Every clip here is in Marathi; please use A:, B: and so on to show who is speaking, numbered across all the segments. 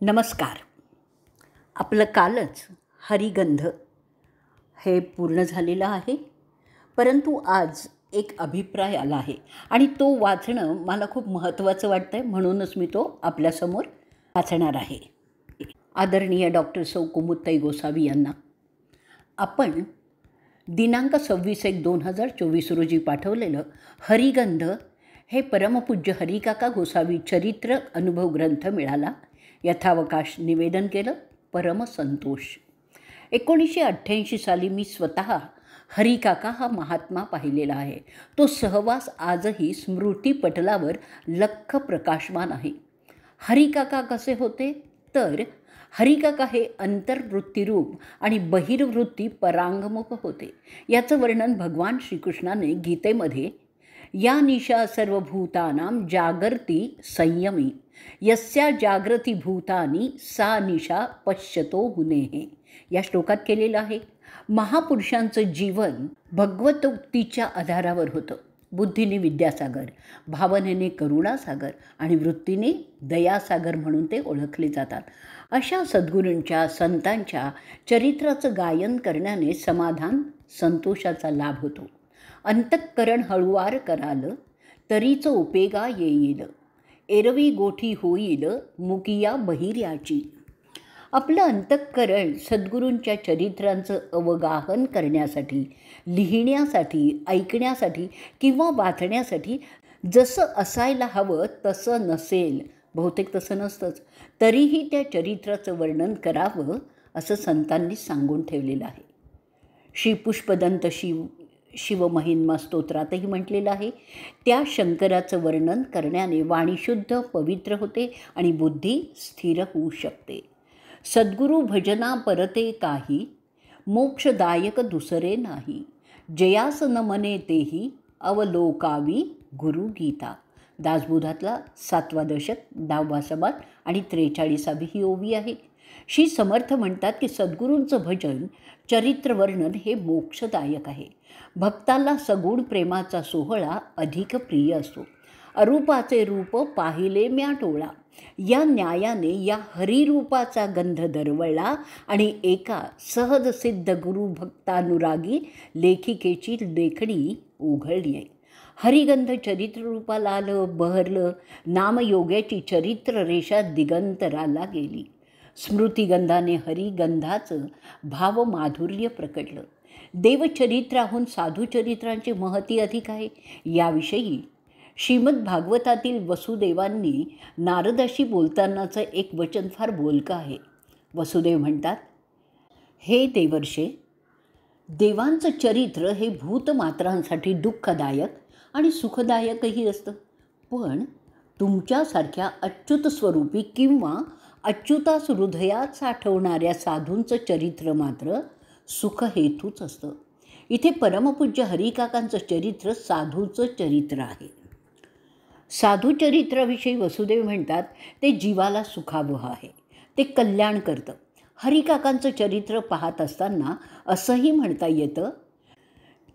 A: नमस्कार. आपलं कालच हरिगंध हे पूर्ण झालेलं आहे, परंतु आज एक अभिप्राय आला आहे आणि तो वाचणं मला खूप महत्त्वाचं वाटतं आहे, म्हणूनच मी तो आपल्यासमोर वाचणार आहे. आदरणीय डॉक्टर सौ कुमुदताई गोसावी यांना आपण दिनांक 26/1/2024 रोजी पाठवलेलं हरिगंध हे परमपूज्य हरिकाका गोसावी चरित्र अनुभव ग्रंथ मिळाला. यथावकाश निवेदन केलं. परमसंतोष. 1988 साली मी स्वतः हरिकाका हा महात्मा पाहिलेला आहे. तो सहवास आजही स्मृतीपटलावर लख्ख प्रकाशमान आहे. हरिकाका कसे होते तर हरिकाका हे अंतर्वृत्तीरूप आणि बहिर्वृत्ती परांगमुख होते. याचं वर्णन भगवान श्रीकृष्णाने गीतेमध्ये या निशा सर्वभूतानां जागर्ती संयमी यस्या जागृती भूतानी सा निशा पश्यतो मुनेः या श्लोकात केलेलं आहे. महापुरुषांचं जीवन भगवतोक्तीच्या आधारावर होतं. बुद्धीने विद्यासागर, भावनेने करुणासागर आणि वृत्तीने दयासागर म्हणून ते ओळखले जातात. अशा सद्गुरूंच्या संतांच्या चरित्राचं गायन करण्याने समाधान संतोषाचा लाभ होतो. अंतःकरण हळुवार कराल तरीच उपेगा येईल, एरवी गोठी होईल मुकिया बहिर्याची. आपलं अंतःकरण सद्गुरूंच्या चरित्रांचं अवगाहन करण्यासाठी, लिहिण्यासाठी, ऐकण्यासाठी किंवा वाचण्यासाठी जसं असायला हवं तसं नसेल, बहुतेक तसं नसतंच, तरीही त्या चरित्राचं वर्णन करावं असं संतांनी सांगून ठेवलेलं आहे. श्री पुष्पदंत शिवमहिमा स्तोत्रातही म्हटलेलं आहे, त्या शंकराचं वर्णन करण्याने वाणी शुद्ध पवित्र होते आणि बुद्धी स्थिर होऊ शकते. सद्गुरू भजना परते काही, मोक्षदायक दुसरे नाही. जयास न मने तेही, अवलोकावी गुरुगीता. दासबोधातला 7वा दशक 10वा समाज आणि 43वी ही ओवी आहे. श्री समर्थ म्हणतात की सद्गुरूंचं भजन चरित्रवर्णन हे मोक्षदायक आहे. भक्ताला सगुण प्रेमाचा सोहळा अधिक प्रिय असतो. अरूपाचे रूप पाहिले म्या टोळा, या न्यायाने या हरिरूपाचा गंध दरवळला आणि एका सहजसिद्ध गुरुभक्तानुरागी लेखिकेची लेखणी उघडली आहे. हरिगंध चरित्ररूपाला आलं, बहरलं. नामयोग्याची चरित्र रेषा दिगंतराला गेली. स्मृतिगंधाने हरिगंधाचं भावमाधुर्य प्रकटलं. देवचरित्राहून साधुचरित्रांचे महती अधिक आहे. याविषयी श्रीमद भागवतातील वसुदेवांनी नारदाशी बोलतानाचं एक वचन फार बोलकं आहे. वसुदेव म्हणतात, हे देवर्षे, देवांचं चरित्र हे भूतमात्रांसाठी दुःखदायक आणि सुखदायकही असतं, पण तुमच्यासारख्या अच्युत स्वरूपी किंवा अच्युतास हृदयात साठवणाऱ्या साधूंचं चरित्र मात्र सुखहेतूच असतं. इथे परमपूज्य हरिकाकांचं चरित्र साधूचं चरित्र आहे. साधुचरित्राविषयी वसुदेव म्हणतात ते जीवाला सुखावह आहे, ते कल्याण करतं. हरिकाकांचं चरित्र पाहत असताना असंही म्हणता येतं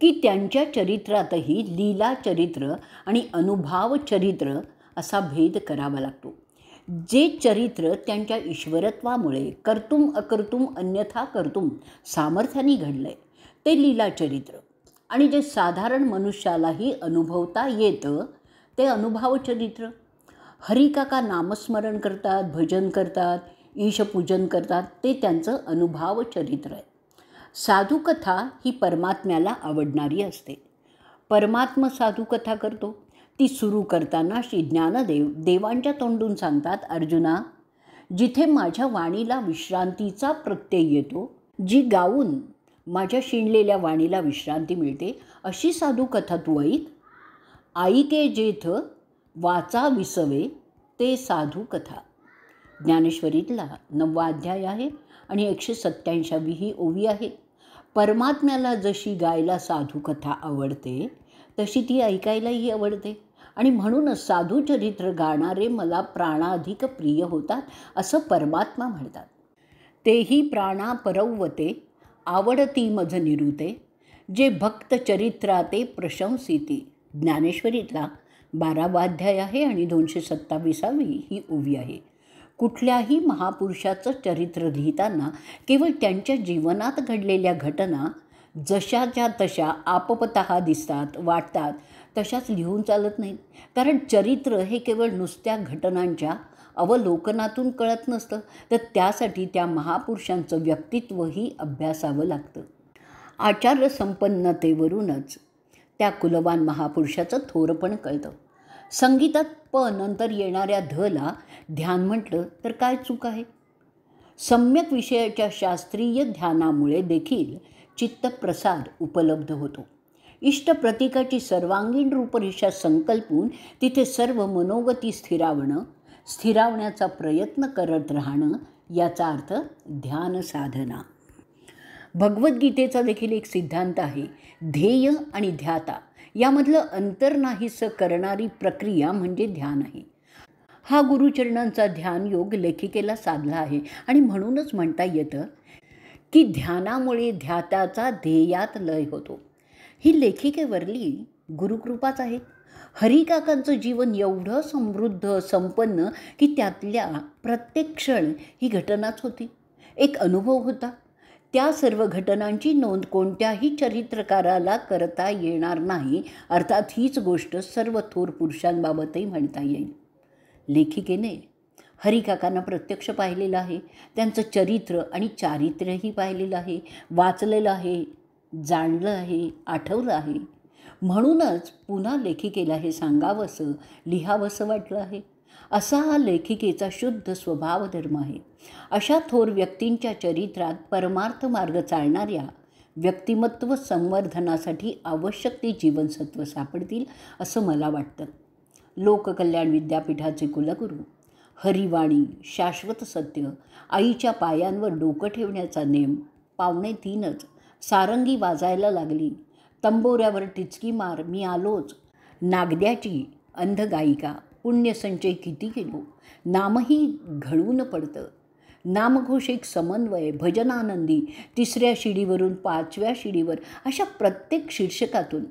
A: की त्यांच्या चरित्रातही लीला चरित्र आणि अनुभाव चरित्र असा भेद करावा लागतो. जे चरित्र त्यांच्या ईश्वरत्वामुळे कर्तुम अकर्तुम अन्यथा कर्तुम सामर्थ्याने घडलं आहे ते लीला चरित्र, आणि जे साधारण मनुष्यालाही अनुभवता येतं ते अनुभाव चरित्र. हरिकाका नामस्मरण करतात, भजन करतात, ईशपूजन करतात, ते त्यांचं अनुभाव चरित्र आहे. साधुकथा ही परमात्म्याला आवडणारी असते. परमात्मा साधुकथा करतो. ती सुरू करताना श्री ज्ञानदेव देवांच्या तोंडून सांगतात, अर्जुना, जिथे माझ्या वाणीला विश्रांतीचा प्रत्यय येतो, जी गाऊन माझ्या शिणलेल्या वाणीला विश्रांती मिळते, अशी साधुकथा तू ऐक. ऐके जेथ वाचा विसवे ते साधुकथा. ज्ञानेश्वरीतला 9वा अध्याय आहे आणि 187वी ही ओवी आहे. परमात्म्याला जशी गायला साधुकथा आवडते तशी ती ऐकायलाही आवडते, आणि म्हणूनच साधुचरित्र गाणारे मला प्राणाधिक प्रिय होतात असं परमात्मा म्हणतात. तेही प्राणा परवते आवडती मज निरुते, जे भक्त चरित्राते प्रशंसिती. ज्ञानेश्वरीतला 12वा अध्याय आहे आणि 227वी ही ओवी आहे. कुठल्याही महापुरुषाचं चरित्र लिहिताना केवळ त्यांच्या जीवनात घडलेल्या घटना जशाच्या तशा आपोपतः दिसतात, वाटतात तशाच लिहून चालत नाहीत. कारण चरित्र हे केवळ नुसत्या घटनांच्या अवलोकनातून कळत नसतं, तर त्यासाठी त्या महापुरुषांचं व्यक्तित्वही अभ्यासावं लागतं. आचारसंपन्नतेवरूनच त्या कुलवान महापुरुषाचं थोरपण कळतं. संगीतात प नंतर येणाऱ्या धला ध्यान म्हटलं तर काय चूक आहे? सम्यक विषयाच्या शास्त्रीय ध्यानामुळे देखील चित्तप्रसार उपलब्ध होतो. इष्टप्रतीकाची सर्वांगीण रूपरेषा संकल्पून तिथे सर्व मनोगती स्थिरावण्याचा प्रयत्न करत राहणं याचा अर्थ ध्यान साधना. भगवद्गीतेचा देखील एक सिद्धांत आहे, ध्येय आणि ध्याता यामधलं अंतर नाहीसं करणारी प्रक्रिया म्हणजे ध्यान आहे. हा गुरुचरणांचा ध्यानयोग लेखिकेला साधला आहे आणि म्हणूनच म्हणता येतं की ध्यानामुळे ध्याताचा ध्येयात लय होतो. ही लेखिकेवरली गुरुकृपाच आहे. हरिकाकांचं जीवन एवढं समृद्ध, संपन्न की त्यातल्या प्रत्येक क्षण ही घटनाच होती, एक अनुभव होता. त्या सर्व घटनांची नोंद कोणत्याही चरित्रकाराला करता येणार नाही. अर्थात हीच गोष्ट सर्व थोर पुरुषांबाबतही म्हणता येईल. लेखिकेने हरिकाकांना प्रत्यक्ष पाहिलेलं आहे, त्यांचं चरित्र आणि चारित्र्यही पाहिलेलं आहे, वाचलेलं आहे, जाणलं आहे, आठवलं आहे. म्हणूनच पुन्हा लेखिकेला हे सांगावंसं, लिहावंसं वाटलं आहे. असा हा लेखिकेचा शुद्ध स्वभाव धर्म आहे. अशा थोर व्यक्तींच्या चरित्रात परमार्थ मार्ग चालणाऱ्या व्यक्तिमत्व संवर्धनासाठी आवश्यक ती जीवनसत्व सापडतील असं मला वाटतं. लोककल्याण विद्यापीठाचे कुलगुरू, हरिवाणी, शाश्वत सत्य, आईच्या पायांवर डोकं ठेवण्याचा नेम, 2:45 सारंगी वाजायला लागली, तंबोऱ्यावर टिचकी मार, मी आलोच, नागद्याची अंधगायिका, पुण्यसंचय किती केलो, नामही घडवून पडतं, नामघोष एक समन्वय, भजनानंदी, 3ऱ्या शिडीवरून 5व्या शिडीवर, अशा प्रत्येक शीर्षकातून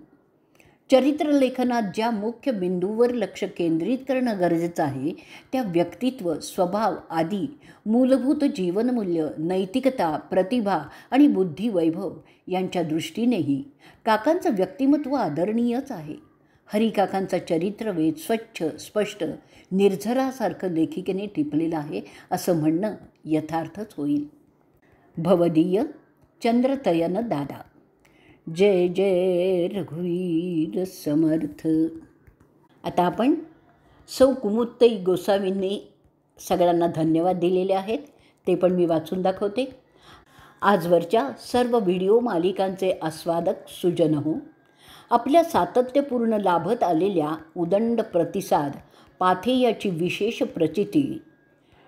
A: चरित्रलेखनात ज्या मुख्य बिंदूवर लक्ष केंद्रित करणं गरजेचं आहे त्या व्यक्तित्व, स्वभाव आदी मूलभूत जीवनमूल्य, नैतिकता, प्रतिभा आणि बुद्धिवैभव यांच्या दृष्टीनेही काकांचं व्यक्तिमत्व आदरणीयच आहे. हरिकाकांचा चरित्रवेध स्वच्छ, स्पष्ट, निर्झरासारखं लेखिकेने टिपलेलं आहे असं म्हणणं यथार्थच होईल. भवदीय चंद्रतयन दादा. जय जय रघुवीर समर्थ. आता आपण सौ कुमुदताई गोसावींनी सगळ्यांना धन्यवाद दिलेले आहेत, ते पण मी वाचून दाखवते. आजवरच्या सर्व व्हिडिओ मालिकांचे आस्वादक सुजन हो. आपल्या सातत्यपूर्ण लाभत आलेल्या उदंड प्रतिसाद पाथेयाची विशेष प्रचिती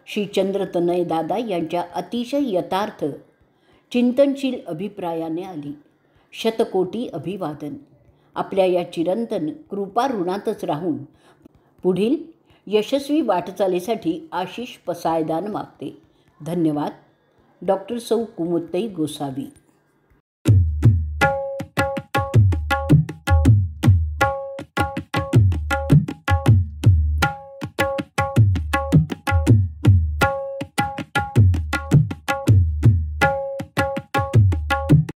A: श्री चंद्रतनय दादा यांच्या अतिशय यथार्थ चिंतनशील अभिप्रायाने आली. शतकोटी अभिवादन. आपल्या या चिरंतन कृपा ऋणातच राहून पुढील यशस्वी वाटचालीसाठी आशिष पसायदान मागते. धन्यवाद. डॉक्टर सौ कुमुदताई गोसावी.